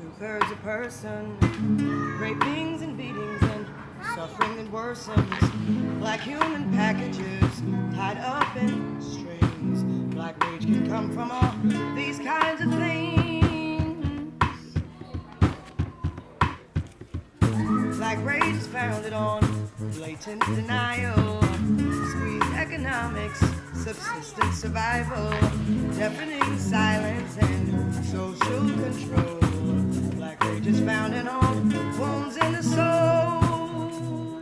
2/3 a person, rapings and beatings and suffering that worsens. Black human packages tied up in strings. Black rage can come from all these kinds of things. Black rage is founded on blatant denial, squeezed economics, subsistence survival, deafening silence and social control. Black rage is founded on wounds in the soul.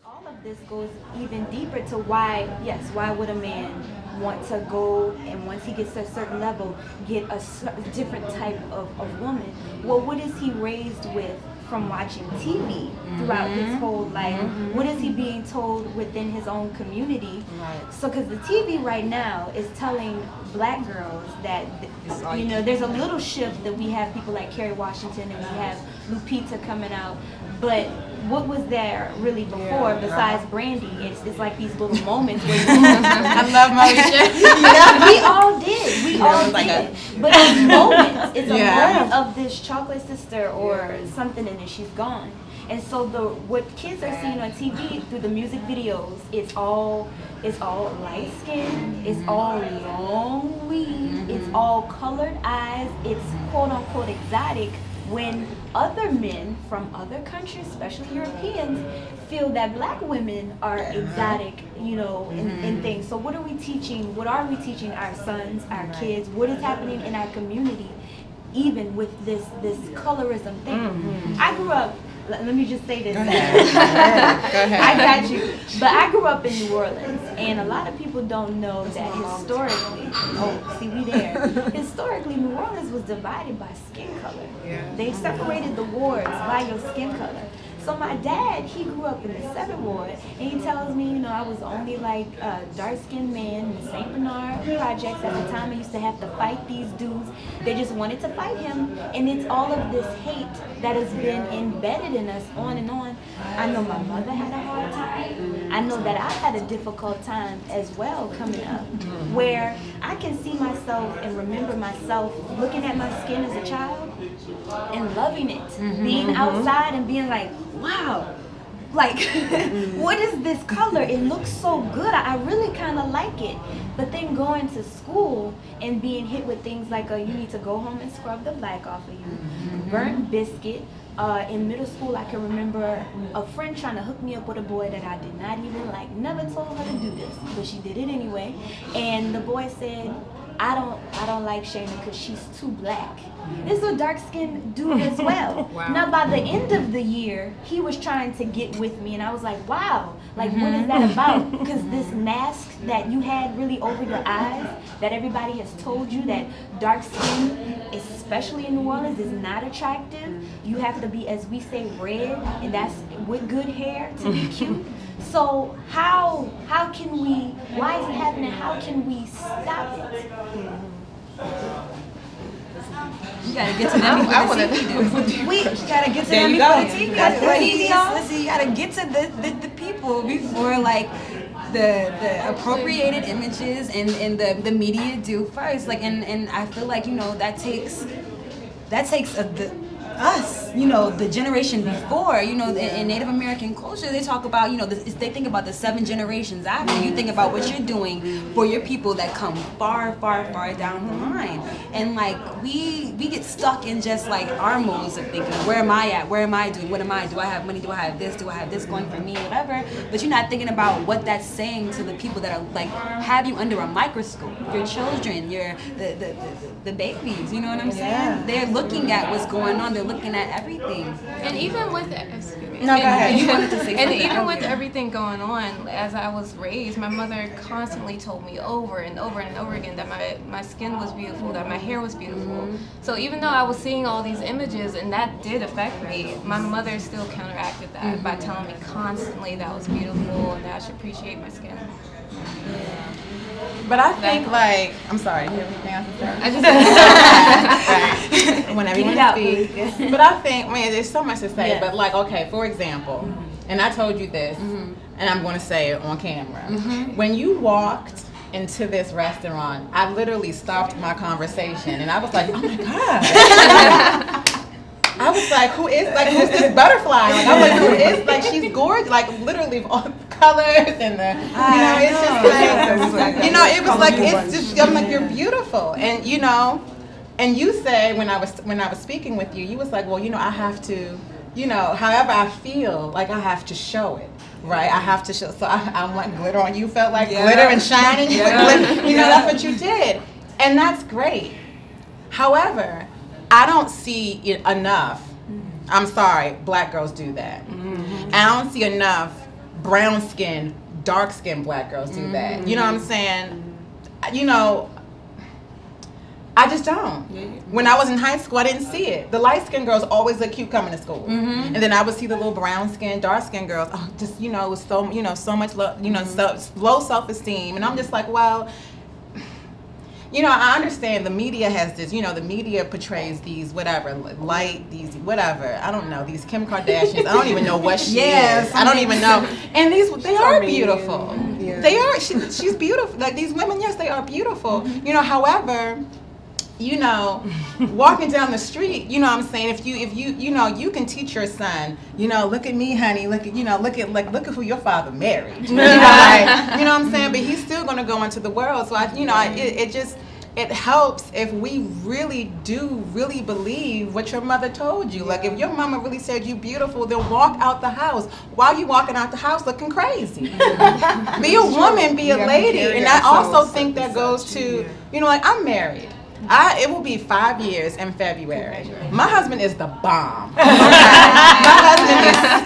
All of this goes even deeper to why would a man want to go, and once he gets to a certain level, get a different type of woman? Well, what is he raised with from watching TV throughout his whole life? What is he being told within his own community? So because the TV right now is telling black girls that, you know, there's a little shift that we have people like Kerry Washington and we have Lupita coming out, but what was there really before besides Brandy? It's like these little moments where I love Moesha. we all did. But it's moments. It's a moment of this chocolate sister or something, and then she's gone. And so what kids are seeing on TV through the music videos, it's all light skin, it's all long weave, it's all colored eyes, it's quote unquote exotic, when other men from other countries, especially Europeans, feel that black women are exotic, you know, in things. So what are we teaching our sons, our kids? What is happening in our community, even with this colorism thing? I grew up, let me just say this. Go ahead. I got you. But I grew up in New Orleans, and a lot of people don't know that historically, historically New Orleans was divided by skin color. They separated the wards by your skin color. So my dad, he grew up in the 7th ward, and he tells me, you know, I was only like a dark-skinned man in the St. Bernard projects. At the time, I used to have to fight these dudes. They just wanted to fight him, and it's all of this hate that has been embedded in us on and on. I know my mother had a hard time. I know that I had a difficult time as well coming up, where I can see myself and remember myself looking at my skin as a child and loving it, being outside and being like, wow, like, what is this color? It looks so good. I really kind of like it. But then going to school and being hit with things like, you need to go home and scrub the black off of you. Burnt biscuit. In middle school, I can remember a friend trying to hook me up with a boy that I did not even like. Never told her to do this, but she did it anyway. And the boy said, I don't like Shayna because she's too black. This is a dark-skinned dude as well. Now, by the end of the year, he was trying to get with me, and I was like, wow, like, what is that about? Because this mask that you had really over your eyes, that everybody has told you that dark skin, especially in New Orleans, is not attractive. You have to be, as we say, red, and that's with good hair to be cute. So how can we, why is it happening? How can we stop it? You gotta get to them before the TV. We gotta get to them before the TV. That's the TV. Listen, you gotta get to the people before like the appropriated images and the media do first. Like and I feel like, you know, that takes us, you know, the generation before, you know, in Native American culture, they talk about, you know, they think about the 7 generations after. You think about what you're doing for your people that come far, far, far down the line. And like we get stuck in just like our modes of thinking, where am I at? Where am I doing? What am I? Do I have money? Do I have this? Do I have this going for me? Whatever. But you're not thinking about what that's saying to the people that are like have you under a microscope. Your children, the babies. You know what I'm saying? They're looking at what's going on. They're looking at everything. And even with everything going on, as I was raised, my mother constantly told me over and over and over again that my skin was beautiful, that my hair was beautiful. So even though I was seeing all these images and that did affect me, my mother still counteracted that by telling me constantly that I was beautiful and that I should appreciate my skin. But I think, like, I'm sorry, you have anything else to say? I want everyone to speak. But I think, man, there's so much to say. But, like, okay, for example, and I told you this, and I'm going to say it on camera. When you walked into this restaurant, I literally stopped my conversation, and I was like, oh, my God. I was like, who's this butterfly? Like, I'm like, who is, like, she's gorgeous, like, literally all the colors and the, it's just like, it was like, it's just, I'm like, you're beautiful. And, and you said when I was speaking with you, you was like, well, I have to, however I feel, like, I have to show it. Right, I have to show. So I'm like glitter on you. Felt like glitter and shining. That's what you did, and that's great. However, I don't see it enough. I'm sorry, black girls do that. And I don't see enough brown skin, dark skinned black girls do that. You know what I'm saying? I just don't. When I was in high school, I didn't see it. The light-skinned girls always look cute coming to school, and then I would see the little brown-skinned, dark-skinned girls. Oh, just it was so much low self-esteem, and I'm just like, well, I understand the media has this. The media portrays these whatever these whatever. I don't know, these Kim Kardashians. I don't even know what she is. I don't even know. And they are beautiful. Yeah. They are. She's beautiful. Like these women, yes, they are beautiful. However. Walking down the street, what I'm saying, if you can teach your son, look at me, honey, look at who your father married. What I'm saying, but he's still going to go into the world. So it helps if we really believe what your mother told you. Like if your mama really said you beautiful, then walk out the house. Why are you walking out the house looking crazy? Be a woman, be a lady. And I also think that goes to, like I'm married. It will be 5 years in February. My husband is the bomb. Okay?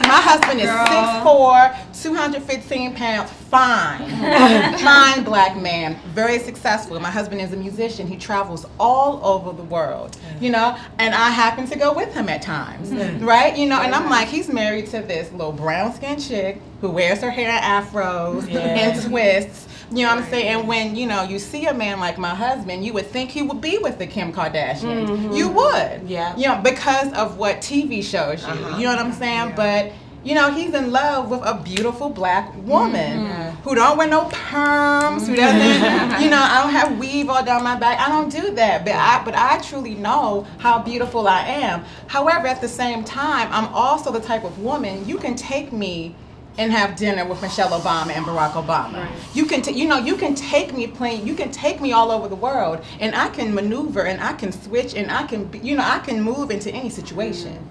My husband is 6'4", 215 pounds, fine black man, very successful. My husband is a musician. He travels all over the world, and I happen to go with him at times, right? And I'm like, he's married to this little brown-skinned chick who wears her hair in afros and twists. You know what I'm saying? And when, you see a man like my husband, you would think he would be with the Kim Kardashians. You would. Yeah. Because of what TV shows you. You know what I'm saying? But, he's in love with a beautiful black woman who don't wear no perms, who doesn't, I don't have weave all down my back. I don't do that. But I truly know how beautiful I am. However, at the same time, I'm also the type of woman, you can take me and have dinner with Michelle Obama and Barack Obama. Right. You can take me playing. You can take me all over the world, and I can maneuver, and I can switch, and I can, I can move into any situation.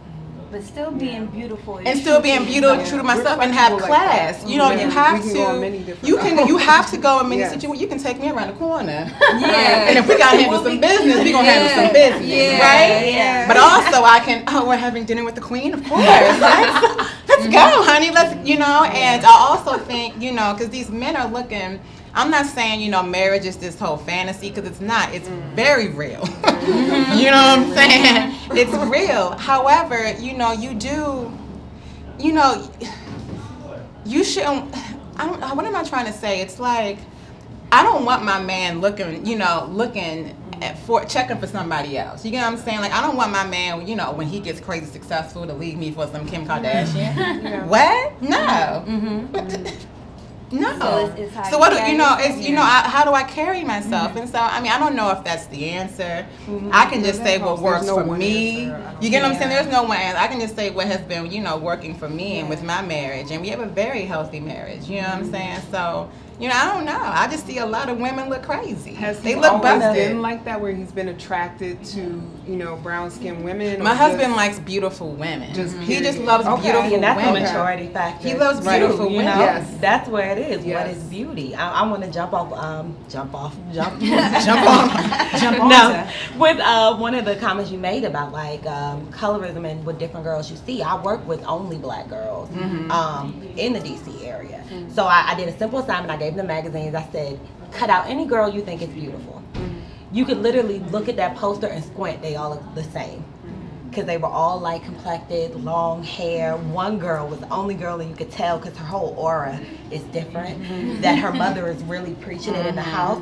But still being beautiful. And still being beautiful, true to myself, and have class. You have to. You have to go in many situations. You can take me around the corner. And if we got to handle some business, we gonna handle some business, right? Yeah. But also, I can. Oh, we're having dinner with the Queen, of course. Right? Let's go, honey. Let's, And I also think, because these men are looking. I'm not saying, marriage is this whole fantasy, because it's not. It's very real. You know what I'm saying? It's real. However, you do, you shouldn't, what am I trying to say? It's like, I don't want my man looking checking for somebody else. You get what I'm saying? Like, I don't want my man, when he gets crazy successful, to leave me for some Kim Kardashian. What? No. No. So what how do I carry myself? And so I don't know if that's the answer. I can just say what works for me. You get what I'm saying? There's no one answer. I can just say what has been working for me and with my marriage, and we have a very healthy marriage. You know what I'm saying? So I don't know. I just see a lot of women look crazy. They look busted. Been like that, where he's been attracted to brown-skinned women? My husband likes beautiful women. He just loves beautiful and that's women. A maturity factor. He loves beautiful women. Yes. That's where it is. Yes. What is beauty? I want to jump off. No, with one of the comments you made about colorism and what different girls you see. I work with only black girls in the DC area. So I did a simple assignment. I gave them magazines. I said, cut out any girl you think is beautiful. You could literally look at that poster and squint. They all look the same. Because they were all light complected, long hair. One girl was the only girl that you could tell, because her whole aura is different, that her mother is really preaching it in the house.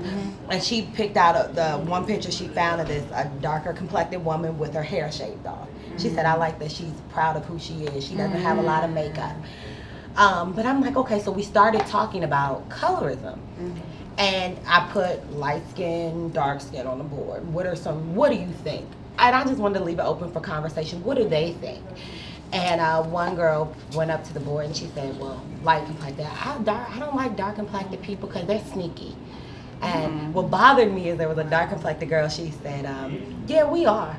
And she picked out the one picture she found of a darker complected woman with her hair shaved off. She said, I like that she's proud of who she is. She doesn't have a lot of makeup. But I'm like, okay, so we started talking about colorism. And I put light skin, dark skin on the board. What do you think? And I just wanted to leave it open for conversation. What do they think? And one girl went up to the board and she said, well, light complected. I don't like dark complected people because they're sneaky. And what bothered me is there was a dark complected girl. She said, yeah, we are.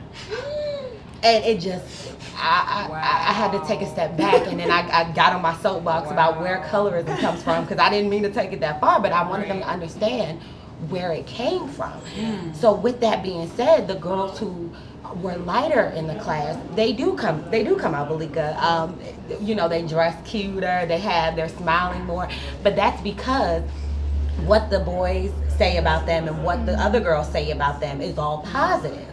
And it just, I had to take a step back, and then I got on my soapbox about where colorism comes from, because I didn't mean to take it that far, but I wanted them to understand where it came from. So with that being said, the girls who were lighter in the class, they do come out, Valeka. You know, they dress cuter, they're smiling more, but that's because what the boys say about them and what the other girls say about them is all positive.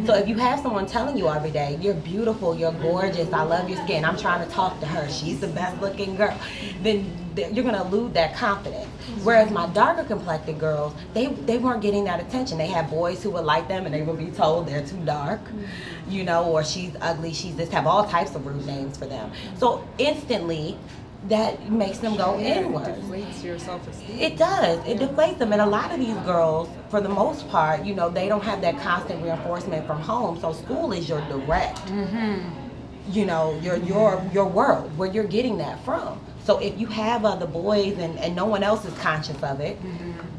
So if you have someone telling you every day, you're beautiful, you're gorgeous, I love your skin, I'm trying to talk to her, she's the best looking girl, then you're going to lose that confidence. Whereas my darker complected girls, they weren't getting that attention. They had boys who would like them and they would be told they're too dark, you know, or she's ugly, she's this, have all types of rude names for them. So instantly, that makes them go inward. It deflates your self-esteem. It does. It deflates them. And a lot of these girls, for the most part, you know, they don't have that constant reinforcement from home. So school is your direct, you know, your world, where you're getting that from. So if you have other boys and no one else is conscious of it,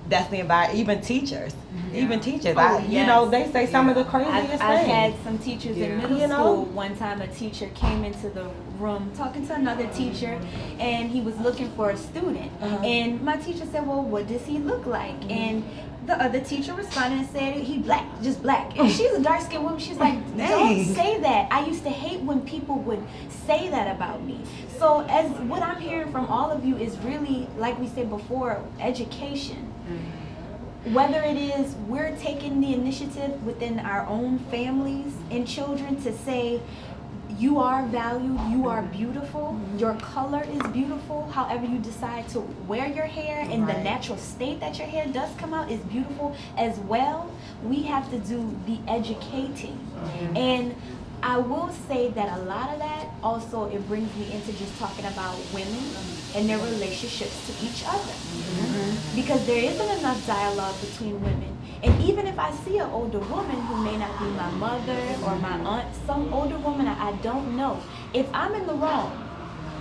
that's the environment. Even teachers. Even teachers, you know, they say some of the craziest things. I've had some teachers in middle school. One time a teacher came into the room talking to another teacher, and he was looking for a student. And my teacher said, well, what does he look like? And the other teacher responded and said, he black, just black. And she's a dark-skinned woman. She's like, don't say that. I used to hate when people would say that about me. So as what I'm hearing from all of you is really, like we said before, education. Whether it is we're taking the initiative within our own families and children to say, you are valued, you are beautiful, your color is beautiful, however you decide to wear your hair and the natural state that your hair does come out is beautiful as well. We have to do the educating. And I will say that a lot of that also, it brings me into just talking about women and their relationships to each other. Because there isn't enough dialogue between women. And even if I see an older woman who may not be my mother or my aunt, some older woman I don't know, if I'm in the wrong,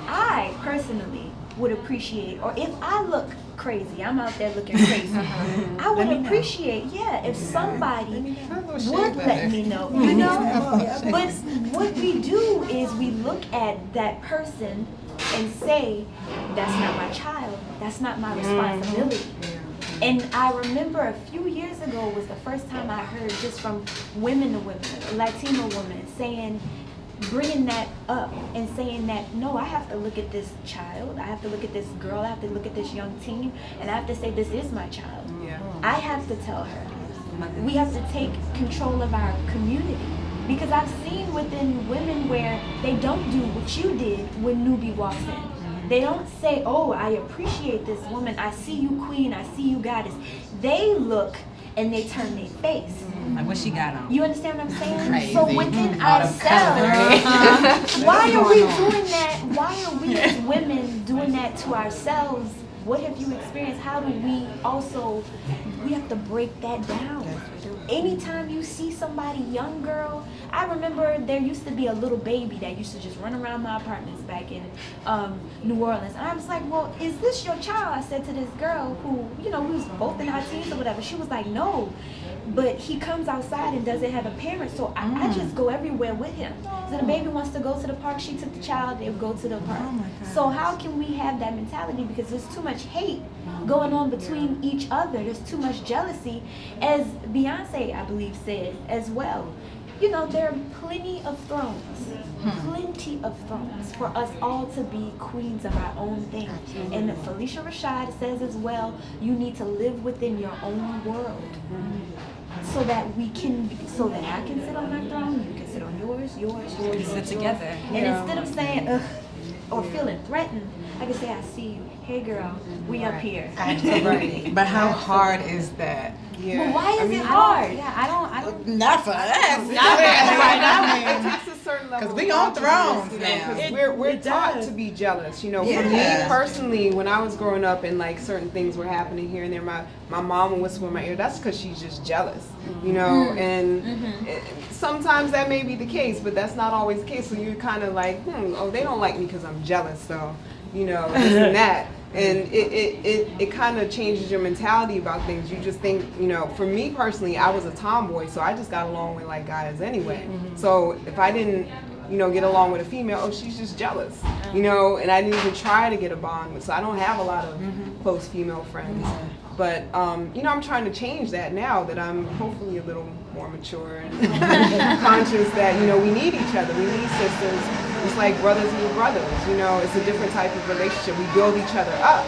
I personally would appreciate, or if I look crazy, I'm out there looking crazy, I would appreciate, if somebody would let me know, you know? But what we do is we look at that person and say, that's not my child, that's not my responsibility. And I remember a few years ago was the first time I heard just from women to women, Latino women, saying, bringing that up and saying that, no, I have to look at this child, I have to look at this girl, I have to look at this young teen, and I have to say, this is my child. I have to tell her. We have to take control of our community. Because I've seen within women where they don't do what you did when newbie walks in. They don't say, oh, I appreciate this woman, I see you queen, I see you goddess. They look and they turn their face. Like what she got on. You understand what I'm saying? Crazy. So within ourselves, why are we doing that? Why are we as women doing that to ourselves? What have you experienced? How do we also, we have to break that down. Anytime you see somebody, young girl, I remember there used to be a little baby that used to just run around my apartments back in New Orleans. And I was like, well, is this your child? I said to this girl who, you know, we was both in our teens or whatever. She was like, no. But he comes outside and doesn't have a parent, so I just go everywhere with him. So the baby wants to go to the park, she took the child, they would go to the park. So how can we have that mentality? Because there's too much hate going on between each other. There's too much jealousy. As Beyonce, I believe, said as well. You know, there are plenty of thrones for us all to be queens of our own thing. And Felicia Rashad says as well, you need to live within your own world. So that we can, so that I can sit on my throne, you can sit on yours. Sit together. And instead of saying, ugh, or feeling threatened, I can say, I see you. Hey girl, we up here. Absolutely. But how hard is that? But why is it hard? I don't. Not for us. It takes a certain level Because we on thrones now. Because we're taught to be jealous. You know, for me personally, when I was growing up and like certain things were happening here and there, my mom would whisper in my ear, that's because she's just jealous. You know, and sometimes that may be the case, but that's not always the case. So you're kind of like, oh, they don't like me because I'm jealous, so, you know, this and that. And it kind of changes your mentality about things. You just think, you know, for me personally, I was a tomboy, so I just got along with like guys anyway. So if I didn't, you know, get along with a female, oh, she's just jealous, you know, and I didn't even try to get a bond with, so I don't have a lot of close female friends. But, you know, I'm trying to change that now that I'm hopefully a little more mature and conscious that, you know, we need each other. We need sisters. It's like brothers need brothers, you know. It's a different type of relationship. We build each other up.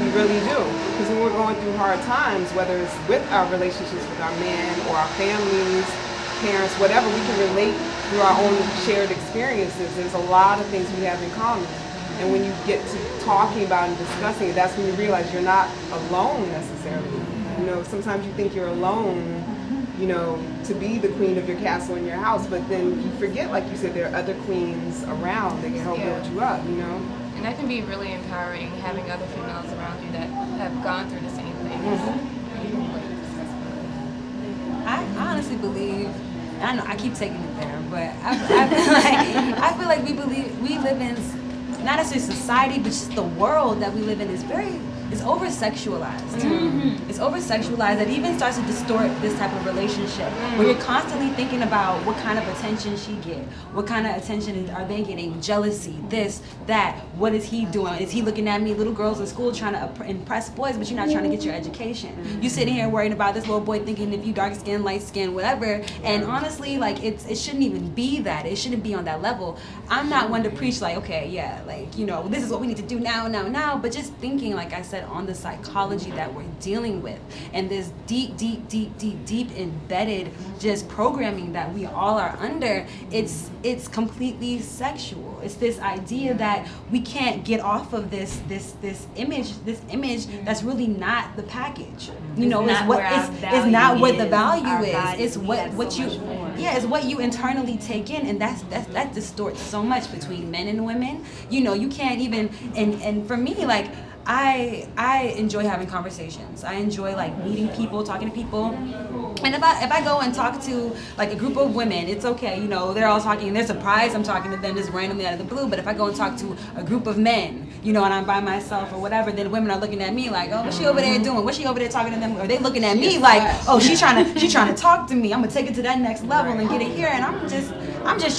We really do. Because when we're going through hard times, whether it's with our relationships with our men or our families, parents, whatever, we can relate through our own shared experiences. There's a lot of things we have in common. And when you get to talking about and discussing it, that's when you realize you're not alone necessarily. You know, sometimes you think you're alone, you know, to be the queen of your castle in your house, but then you forget, like you said, there are other queens around that can help build you up, you know? And that can be really empowering, having other females around you that have gone through the same things. I honestly believe, I know I keep taking it there, but I feel like we live in, not as a society, but just the world that we live in is over-sexualized. It's over-sexualized. It even starts to distort this type of relationship where you're constantly thinking about what kind of attention she get, what kind of attention are they getting, jealousy, this, that, what is he doing? Is he looking at me? Little girls in school trying to impress boys, but you're not trying to get your education. You sitting here worrying about this little boy thinking if you dark skin, light skin, whatever, and honestly, like, it shouldn't even be that. It shouldn't be on that level. I'm not one to preach like, okay, yeah, like, you know, this is what we need to do now, but just thinking, like I said, on the psychology that we're dealing with and this deep embedded just programming that we all are under, it's completely sexual. It's this idea that we can't get off of this image that's really not the package. You know, it's not what the value is. It's what you internally take in, and that distorts so much between men and women. You know, you can't even and for me, like, I enjoy having conversations. I enjoy like meeting people, talking to people. And if I go and talk to like a group of women, it's okay, you know, they're all talking and they're surprised I'm talking to them just randomly out of the blue. But if I go and talk to a group of men, you know, and I'm by myself or whatever, then women are looking at me like, oh, what's she over there doing? What's she over there talking to them? Or they looking at me like, oh, she's trying to talk to me. I'm gonna take it to that next level and get it here. And I'm just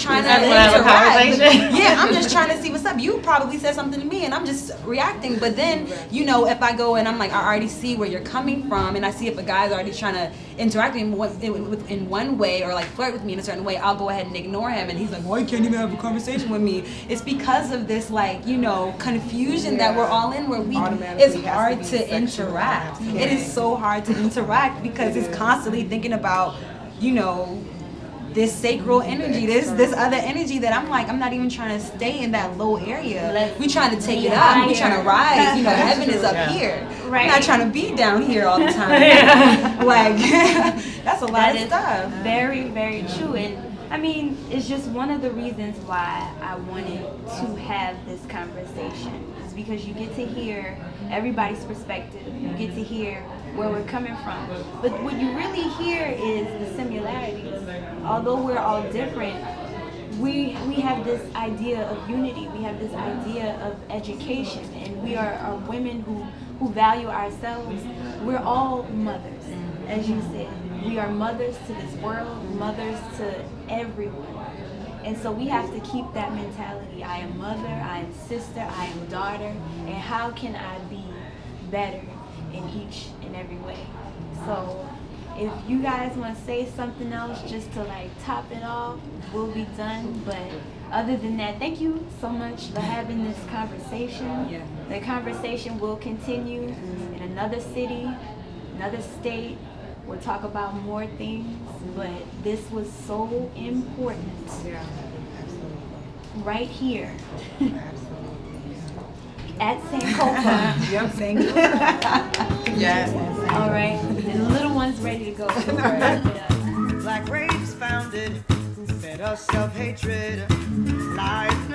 trying to interact. Yeah, I'm just trying to see what's up. You probably said something to me and I'm just reacting. But then, you know, if I go and I'm like, I already see where you're coming from, and I see if a guy's already trying to interact in one way or like flirt with me in a certain way, I'll go ahead and ignore him. And he's like, why can't you even have a conversation with me? It's because of this, like, you know, confusion that we're all in, where it's hard to interact. It is so hard to interact because it's constantly thinking about, you know, this sacral energy, this other energy that I'm like, I'm not even trying to stay in that low area. We trying to take it up. We trying to rise. You know, heaven is up here. Right. I'm not trying to be down here all the time. Like, that's a lot of stuff. Very, very true. And I mean, it's just one of the reasons why I wanted to have this conversation, is because you get to hear everybody's perspective. You get to hear where we're coming from. But what you really hear is the similarities. Although we're all different, we have this idea of unity. We have this idea of education, and we are women who value ourselves. We're all mothers, as you said. We are mothers to this world, mothers to everyone. And so we have to keep that mentality. I am mother, I am sister, I am daughter, and how can I be better in each and every way? So if you guys want to say something else just to like top it off, we'll be done. But other than that, thank you so much for having this conversation. Yeah. The conversation will continue in another city, another state. We'll talk about more things, but this was so important. Yeah, absolutely. Right here. At Sankofa. Yep, Sankofa. Yes. All right. And the little one's ready to go. So Black race founded, who fed us self-hatred. lights